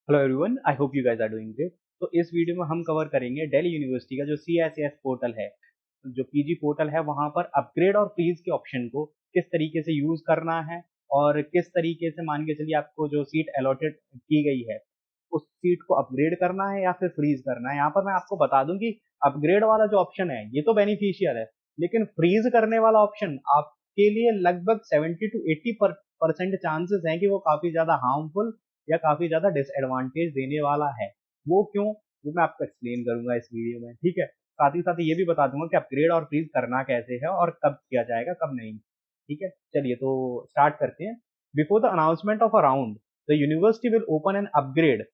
Hello everyone, I hope you guys are doing great. तो इस video में हम कवर करेंगे दिल्ली यूनिवर्सिटी का जो CSS पोर्टल है, जो PG पोर्टल है, वहां पर अपग्रेड और फ्रीज के ऑप्शन को किस तरीके से यूज करना है और किस तरीके से मान के चलिए आपको जो सीट अलॉटेड की गई है उस सीट को अपग्रेड करना है या फिर फ्रीज करना है। यहाँ पर मैं आपको बता दूं कि अपग्रेड वाला जो ऑप्शन है ये तो बेनिफिशियल है, लेकिन फ्रीज करने वाला ऑप्शन आपके लिए लगभग 70 to 80% चांसेस हैं कि वो काफी ज्यादा हार्मफुल या काफी ज्यादा डिसएडवांटेज देने वाला है। वो क्यों, वो मैं आपको एक्सप्लेन करूंगा इस वीडियो में, ठीक है। साथ ही साथ ये भी बता दूंगा कि अपग्रेड और फ्रीज करना कैसे है और कब किया जाएगा कब नहीं, ठीक है। चलिए तो स्टार्ट करते हैं। Before the announcement of a round, the university will open an upgrade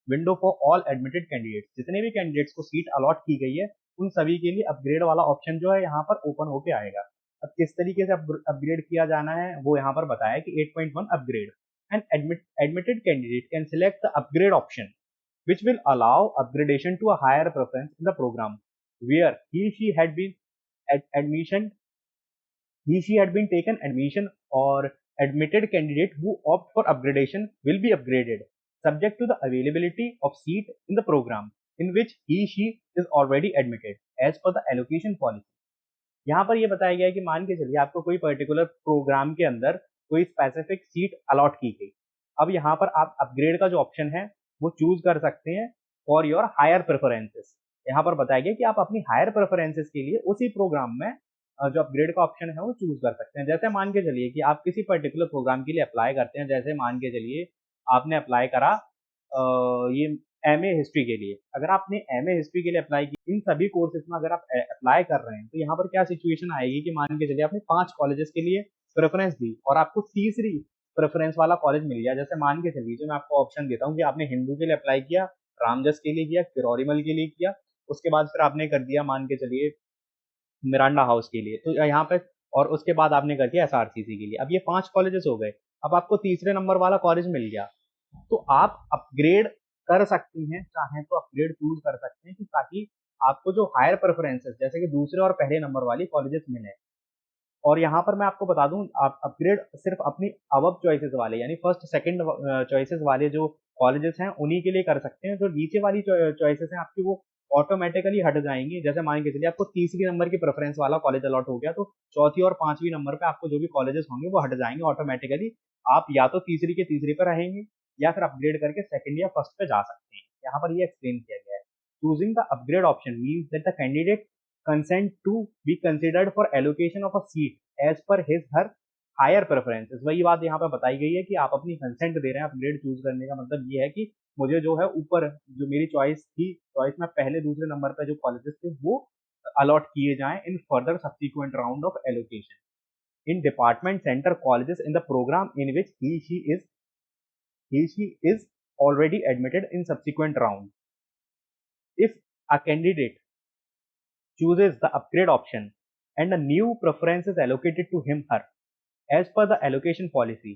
window for all admitted candidates. जितने भी कैंडिडेट्स को सीट अलॉट की गई है उन सभी के लिए अपग्रेड वाला ऑप्शन जो है यहाँ पर ओपन होके आएगा। अब किस तरीके से अपग्रेड किया जाना है वो यहाँ पर बताया कि 8.1 upgrade. An admitted candidate can select the upgrade option, which will allow upgradation to a higher preference in the program where she had been ad- admission she had been taken admission, or admitted candidate who opt for upgradation will be upgraded subject to the availability of seat in the program in which she is already admitted as per the allocation policy। यहाँ पर ये बताया गया है कि मान के चलिए आपको कोई पर्टिकुलर प्रोग्राम के अंदर कोई स्पेसिफिक सीट अलॉट की गई। अब यहाँ पर आप अपग्रेड का जो ऑप्शन है वो चूज कर सकते हैं फॉर योर हायर प्रेफरेंसेस। यहाँ पर बताया गया कि आप अपनी हायर प्रेफरेंसेस के लिए उसी प्रोग्राम में जो अपग्रेड का ऑप्शन है वो चूज कर सकते हैं। जैसे मान के चलिए कि आप किसी पर्टिकुलर प्रोग्राम के लिए अप्लाई करते हैं, जैसे मान के चलिए आपने अप्लाई करा ये MA हिस्ट्री के लिए। अगर आपने MA हिस्ट्री के लिए अप्लाई की, इन सभी कोर्सेज में अगर आप अप्लाई कर रहे हैं तो यहाँ पर क्या सिचुएशन आएगी कि मान के चलिए आपने 5 कॉलेजेस के लिए प्रेफरेंस दी और आपको तीसरी प्रेफरेंस वाला कॉलेज मिल गया। जैसे मान के चलिए जो मैं आपको ऑप्शन देता हूँ कि आपने हिंदू के लिए अप्लाई किया, रामजस के लिए किया, किरोरीमल के लिए किया, उसके बाद फिर आपने कर दिया मान के चलिए मिरांडा हाउस के लिए, तो यहाँ पे और उसके बाद आपने कर दिया SRCC के लिए। अब ये 5 कॉलेजेस हो गए। अब आपको तीसरे नंबर वाला कॉलेज मिल गया तो आप अपग्रेड कर सकती हैं, चाहें तो अपग्रेड चूज कर सकते हैं कि ताकि आपको जो हायर प्रेफरेंसेस जैसे कि दूसरे और पहले नंबर वाली कॉलेजेस मिले। और यहाँ पर मैं आपको बता दूं, आप अपग्रेड सिर्फ अपनी अबव चॉइसेस वाले यानी फर्स्ट सेकंड चॉइसेस वाले जो कॉलेजेस हैं उन्हीं के लिए कर सकते हैं। जो नीचे वाली चॉइसेस हैं आपकी वो ऑटोमेटिकली हट जाएंगी। जैसे मान के चलिए आपको तीसरी नंबर की प्रेफरेंस वाला कॉलेज अलॉट हो गया तो चौथी और पांचवी नंबर पे आपको जो भी कॉलेजेस होंगे वो हट जाएंगे ऑटोमेटिकली। आप या तो तीसरी के तीसरी पे रहेंगे या फिर अपग्रेड करके सेकंड या फर्स्ट पे जा सकते हैं। यहाँ पर ये एक्सप्लेन किया गया है। Choosing the upgrade option means that the candidate consent to be considered for allocation of a seat as per his her higher preferences. वही बात यहाँ पे बताई गई है कि आप अपनी कंसेंट दे रहे हैं अपग्रेड चूज करने का मतलब ये है कि मुझे जो है ऊपर जो मेरी चॉइस थी, चॉइस में पहले दूसरे नंबर पे जो कॉलेजेस थे वो अलॉट किए जाएं in further subsequent round of allocation in department centre colleges in the programme in which he she is already admitted in subsequent round। If a candidate chooses the upgrade option and a new preference is allocated to him her as per the allocation policy,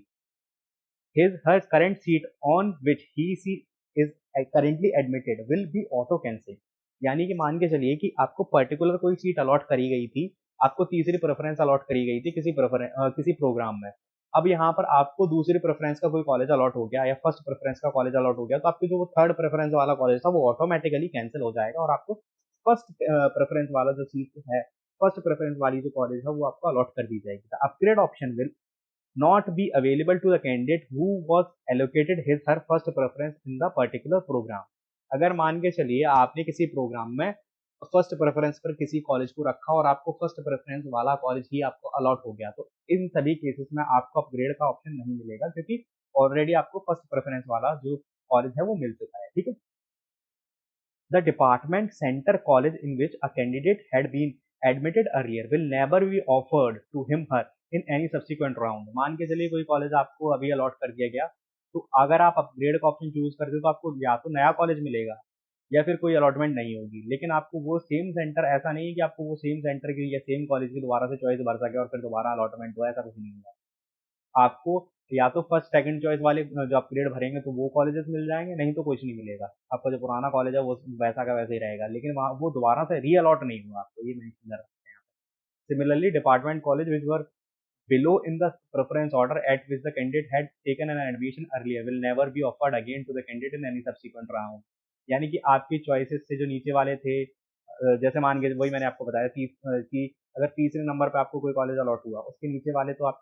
his her current seat on which he she is currently admitted will be auto cancelled। यानी कि मान के चलिए कि आपको particular कोई seat allot करी गई थी, आपको तीसरी प्रेफरेंस अलॉट करी गई थी किसी प्रोग्राम में। अब यहाँ पर आपको दूसरी प्रेफरेंस का कोई कॉलेज अलॉट हो गया या फर्स्ट प्रेफरेंस का कॉलेज अलॉट हो गया तो आपकी जो वो थर्ड प्रेफरेंस वाला कॉलेज था वो ऑटोमेटिकली कैंसिल हो जाएगा और आपको फर्स्ट प्रेफरेंस वाला जो सीट है, फर्स्ट प्रेफरेंस वाली जो कॉलेज है वो आपको अलॉट कर दी जाएगी। Upgrade option will not be available to the candidate who was allocated his her first preference in the particular program। अगर मान के चलिए आपने किसी प्रोग्राम में फर्स्ट प्रेफरेंस पर किसी कॉलेज को रखा और आपको फर्स्ट प्रेफरेंस वाला कॉलेज ही आपको अलॉट हो गया तो इन सभी केसेस में आपको अपग्रेड का ऑप्शन नहीं मिलेगा क्योंकि ऑलरेडी आपको फर्स्ट प्रेफरेंस वाला जो कॉलेज है वो मिल चुका है, ठीक है। The department center college in which a candidate had been admitted earlier will never be offered to him her in any subsequent round। मान के चलिए कोई कॉलेज आपको अभी अलॉट कर दिया गया तो अगर आप अपग्रेड का ऑप्शन चूज करते हो तो आपको या तो नया कॉलेज मिलेगा या फिर कोई अलॉटमेंट नहीं होगी। लेकिन आपको वो सेम सेंटर, ऐसा नहीं है कि आपको वो सेम सेंटर की या सेम कॉलेज की दोबारा से चॉइस भर सके और फिर दोबारा अलॉटमेंट हो, ऐसा कुछ नहीं होगा। आपको या तो फर्स्ट सेकंड चॉइस वाले जो अपग्रेड भरेंगे तो वो कॉलेजेस मिल जाएंगे, नहीं तो कुछ नहीं मिलेगा। आपका जो पुराना कॉलेज है वो वैसा का वैसा ही रहेगा, लेकिन वहाँ वो दोबारा से री अलॉट नहीं हुआ आपको, ये मेंशन कर रखते हैं। Similarly department college which were below in the preference order at which the candidate had taken an admission earlier will never be offered again to the candidate in any subsequent round. यानी कि आपकी choices से जो नीचे वाले थे, जैसे मान के वही मैंने आपको बताया कि अगर तीसरे नंबर पे आपको कोई कॉलेज अलॉट हुआ, उसके नीचे वाले तो आप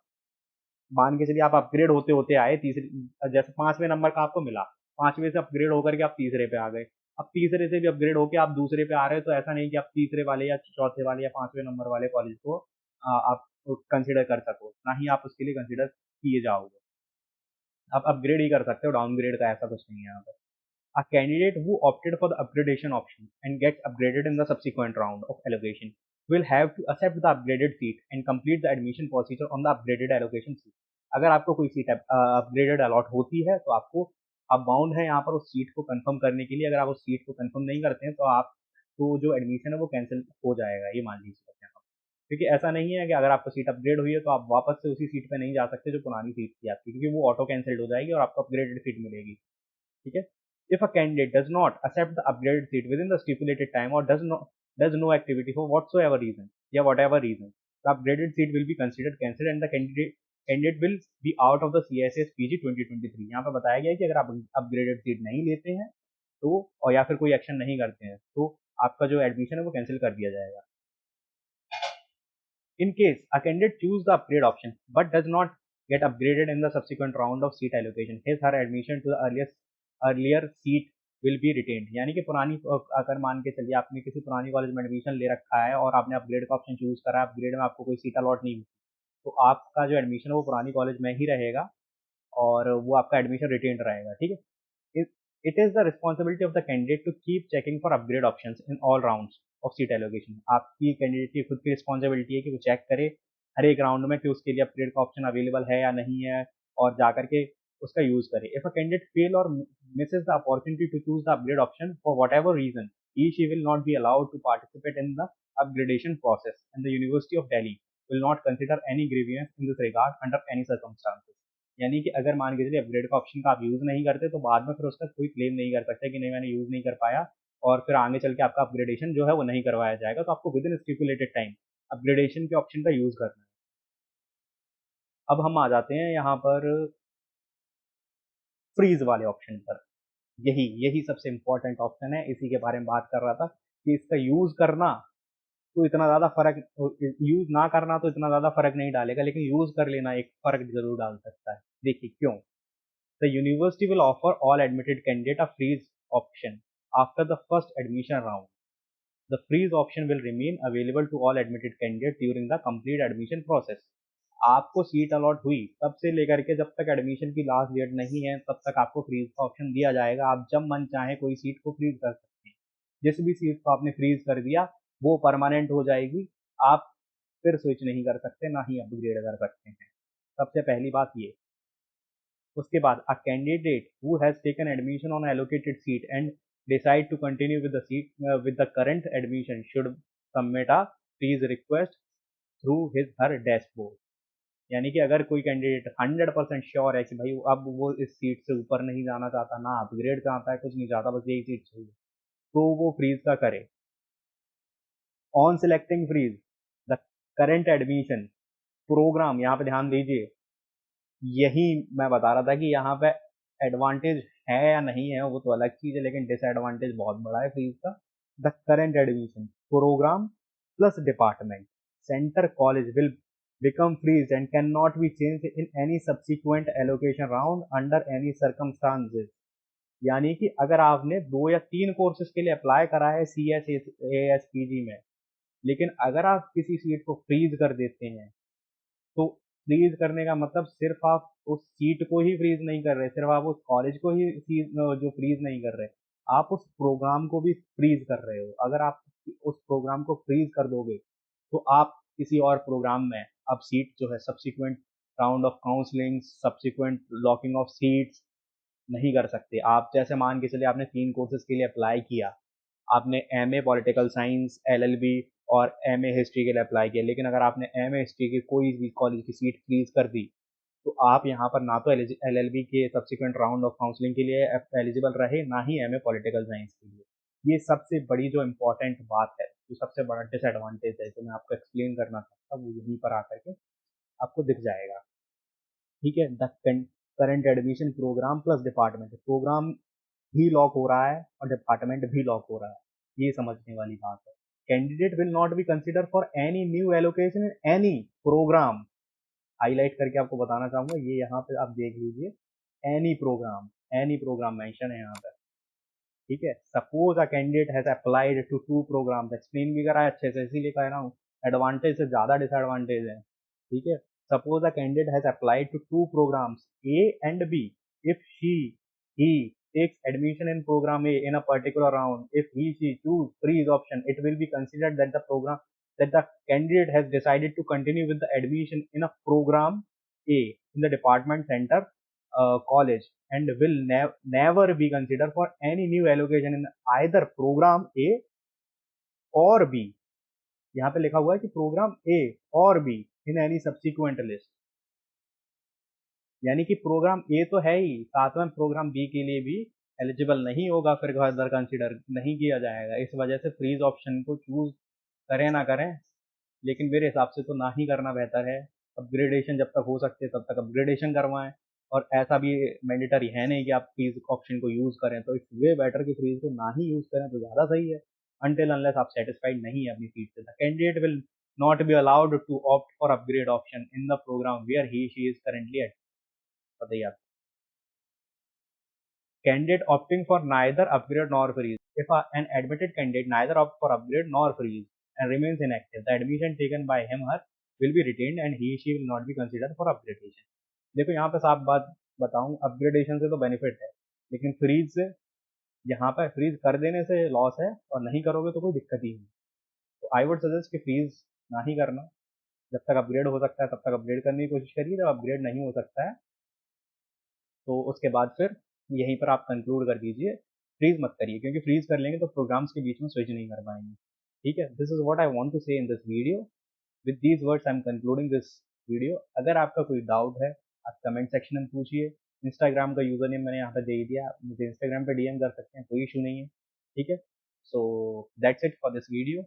मान के चलिए आप अपग्रेड होते होते आए तीसरे, जैसे 5वें नंबर का आपको मिला, 5वें से अपग्रेड होकर के आप तीसरे पे आ गए, अब तीसरे से भी अपग्रेड होके आप दूसरे पे आ रहे हो, तो ऐसा नहीं कि आप तीसरे वाले या चौथे वाले या 5वें नंबर वाले कॉलेज को आप कंसिडर कर सको, ना ही आप उसके लिए कंसिडर किए जाओगे। आप अपग्रेड ही कर सकते हो, डाउनग्रेड का ऐसा कुछ नहीं है यहाँ पर। A candidate who opted for the upgradation option and gets upgraded in the subsequent round of allocation will have to accept the upgraded seat and complete the admission procedure on the upgraded allocation seat. अगर आपको कोई seat upgraded allot होती है तो आपको आप bound है यहाँ पर उस सीट को कंफर्म करने के लिए। अगर आप उस सीट को कंफर्म नहीं करते हैं तो आपको जो एडमिशन है वो कैंसिल हो जाएगा, ये मान लीजिए यहाँ पर। क्योंकि ऐसा नहीं है कि अगर आपको सीट अपग्रेड हुई है तो आप वापस से उसी सीट पे नहीं जा सकते जो पुरानी सीट थी आपकी, क्योंकि वो ऑटो कैंसिल्ड हो जाएगी और आपको अपग्रेडेड सीट मिलेगी। ठीक है। If a candidate does not accept the upgraded seat within the stipulated time or does no activity for whatsoever reason या whatever reason, the upgraded seat will be considered cancelled and the candidate will be out of the CSS PG 2023। यहाँ पे बताया गया है कि अगर आप upgraded seat नहीं लेते हैं तो, और या फिर कोई एक्शन नहीं करते हैं तो आपका जो एडमिशन है वो कैंसिल कर दिया जाएगा। In case a candidate choose the upgrade option but does not get upgraded in the subsequent round of seat allocation, his her admission to the earlier seat will be retained। यानी कि पुरानी, अगर मान के चलिए आपने किसी पुरानी कॉलेज में एडमिशन ले रखा है और आपने अपग्रेड का ऑप्शन चूज करा, अपग्रेड में आपको कोई सीट अलॉट नहीं हुई, तो आपका जो एडमिशन है वो पुरानी कॉलेज में ही रहेगा और वो आपका एडमिशन रिटेन्ड रहेगा। ठीक है। It is the responsibility of the candidate to keep checking for upgrade options in all rounds of seat allocation। आपकी कैंडिडेट की खुद की रिस्पॉन्सिबिलिटी है कि वो चेक करे हर एक राउंड में कि उसके लिए अपग्रेड का ऑप्शन अवेलेबल है या नहीं है, और जाकर के उसका यूज करे। If a candidate fail or misses the opportunity to choose the upgrade option for whatever reason, he she will not be allowed to participate in the upgradation process, and the University of Delhi will not consider any grievance in this regard under any circumstances। यानी कि अगर मान के चलिए upgrade का option का आप use नहीं करते तो बाद में फिर उसका कोई क्लेम नहीं कर सकते कि नहीं मैंने यूज नहीं कर पाया, और फिर आगे चल के आपका अपग्रेडेशन जो है वो नहीं करवाया जाएगा। तो आपको with in stipulated time upgradation के ऑप्शन का यूज करना है। अब हम आ जाते हैं यहाँ पर फ्रीज वाले ऑप्शन पर। यही यही सबसे इंपॉर्टेंट ऑप्शन है, इसी के बारे में बात कर रहा था कि इसका यूज करना तो इतना ज्यादा फर्क, यूज ना करना तो इतना ज्यादा फर्क नहीं डालेगा, लेकिन यूज कर लेना एक फर्क जरूर डाल सकता है। देखिए क्यों। The university will offer all admitted candidate a freeze option after the first admission round. The freeze option will remain available to all admitted candidates during the complete admission process। आपको सीट अलॉट हुई तब से लेकर के जब तक admission की last date नहीं है तब तक आपको फ्रीज का ऑप्शन दिया जाएगा। आप जब मन चाहे कोई सीट को फ्रीज कर सकते हैं। जिस भी सीट को आपने फ्रीज कर दिया वो परमानेंट हो जाएगी, आप फिर स्विच नहीं कर सकते, ना ही अपग्रेड कर सकते हैं। सबसे पहली बात ये। उसके बाद a candidate who has taken admission on allocated seat and decide to continue with the seat with the current admission should submit a freeze request through his her dashboard। यानी कि अगर कोई कैंडिडेट 100% श्योर है कि भाई अब वो इस सीट से ऊपर नहीं जाना चाहता, ना अपग्रेड चाहता है, कुछ नहीं चाहता, बस यही सीट चाहिए, तो वो फ्रीज का करे। On selecting freeze the current admission programme, यहाँ पे ध्यान दीजिए, यही मैं बता रहा था कि यहाँ पे एडवांटेज है या नहीं है वो तो अलग चीज है, लेकिन डिसएडवांटेज बहुत बड़ा है फीस का। The current admission programme plus department centre college will become freeze and cannot be changed in any subsequent allocation round under any circumstances। यानी कि अगर आपने 2 या 3 कोर्सेज के लिए अप्लाई करा है CSASPG में, लेकिन अगर आप किसी सीट को फ्रीज कर देते हैं तो फ्रीज करने का मतलब सिर्फ आप उस सीट को ही फ्रीज नहीं कर रहे, सिर्फ आप उस कॉलेज को ही जो फ्रीज नहीं कर रहे, आप उस प्रोग्राम को भी फ्रीज कर रहे हो। अगर आप उस प्रोग्राम को फ्रीज कर दोगे तो आप किसी और प्रोग्राम में अब सीट जो है subsequent round of counselling, subsequent locking of seats नहीं कर सकते। आप जैसे मान के चलिए आपने 3 कोर्सेज के लिए अप्लाई किया, आपने एमए पॉलिटिकल साइंस, एलएलबी और एमए हिस्ट्री के लिए अप्लाई किया, लेकिन अगर आपने एमए हिस्ट्री की कोई भी कॉलेज की सीट फ्रीज कर दी तो आप यहाँ पर ना तो एलएलबी के सब्सिक्वेंट राउंड ऑफ काउंसलिंग के लिए एलिजिबल रहे, ना ही एमए पॉलिटिकल साइंस के लिए। ये सबसे बड़ी जो इम्पोर्टेंट बात है, जो सबसे बड़ा डिसएडवांटेज है जो मैं आपको एक्सप्लेन करना चाहता हूँ वो यहीं पर आकर के आपको दिख जाएगा। ठीक है, the current admission programme plus department, programme भी लॉक हो रहा है और डिपार्टमेंट भी लॉक हो रहा है, ये समझने वाली बात है। Candidate will not be consider for any new allocation in any programme, highlight करके आपको बताना चाहूंगा, ये यहाँ पे आप देख लीजिए, एनी प्रोग्राम मेंशन है यहाँ पे। ठीक है, suppose a candidate has applied to 2 programme, explain भी करा है अच्छे से, इसीलिए कह रहा हूँ एडवांटेज से ज्यादा डिसएडवांटेज है। ठीक है, suppose a candidate has applied to 2 programmes A and B, if he takes admission in program A in a particular round, if she choose freeze option, it will be considered that the candidate has decided to continue with the admission in a program A in the department center college, and will never be considered for any new allocation in either program A or B। यहाँ पे लिखा हुआ है कि programme ए और be in any subsequent list, यानी कि programme ए तो है ही, साथ में प्रोग्राम बी के लिए भी एलिजिबल नहीं होगा, फिर फर्दर कंसिडर नहीं किया जाएगा। इस वजह से फ्रीज ऑप्शन को चूज करें ना करें, लेकिन मेरे हिसाब से तो ना ही करना बेहतर है। अपग्रेडेशन जब तक हो सकते तब तक अपग्रेडेशन करवाएं, और ऐसा भी मैंडेटरी है नहीं कि आप फ्रीज ऑप्शन को यूज करें, तो इट्स वे बेटर कि फ्रीज को ना ही यूज करें तो ज़्यादा सही है, अनटिल अनलेस आप सेटिस्फाइड नहीं है अपनी सीट से। The candidate will not be allowed to opt for upgrade option in the programme where he she is currently at. बताइए आप, candidate opting for neither upgrade nor freeze. If an admitted candidate neither opts for upgrade nor freeze and remains inactive, the admission taken by him/her will be retained and he/she will not be considered for upgradation। देखो यहाँ पे साफ बात बताऊं, upgradation से तो benefit है, लेकिन फ्रीज से, यहाँ पर फ्रीज कर देने से लॉस है, और नहीं करोगे तो कोई दिक्कत ही नहीं। तो आई वुड सजेस्ट कि फ्रीज ना ही करना, जब तक अपग्रेड हो सकता है तब तक अपग्रेड करने की कोशिश करिए, जब अपग्रेड नहीं हो सकता है तो उसके बाद फिर यहीं पर आप कंक्लूड कर दीजिए, फ्रीज मत करिए, क्योंकि फ्रीज कर लेंगे तो प्रोग्राम्स के बीच में स्विच नहीं कर पाएंगे। ठीक है, this is what I want to say in this video. With these words I am concluding this video. अगर आपका कोई डाउट है आप कमेंट सेक्शन में पूछिए, इंस्टाग्राम का यूजर नेम मैंने यहाँ पे दे ही दिया, मुझे इंस्टाग्राम पे डीएम कर सकते हैं, कोई इशू नहीं है। ठीक है, so that's it for this video.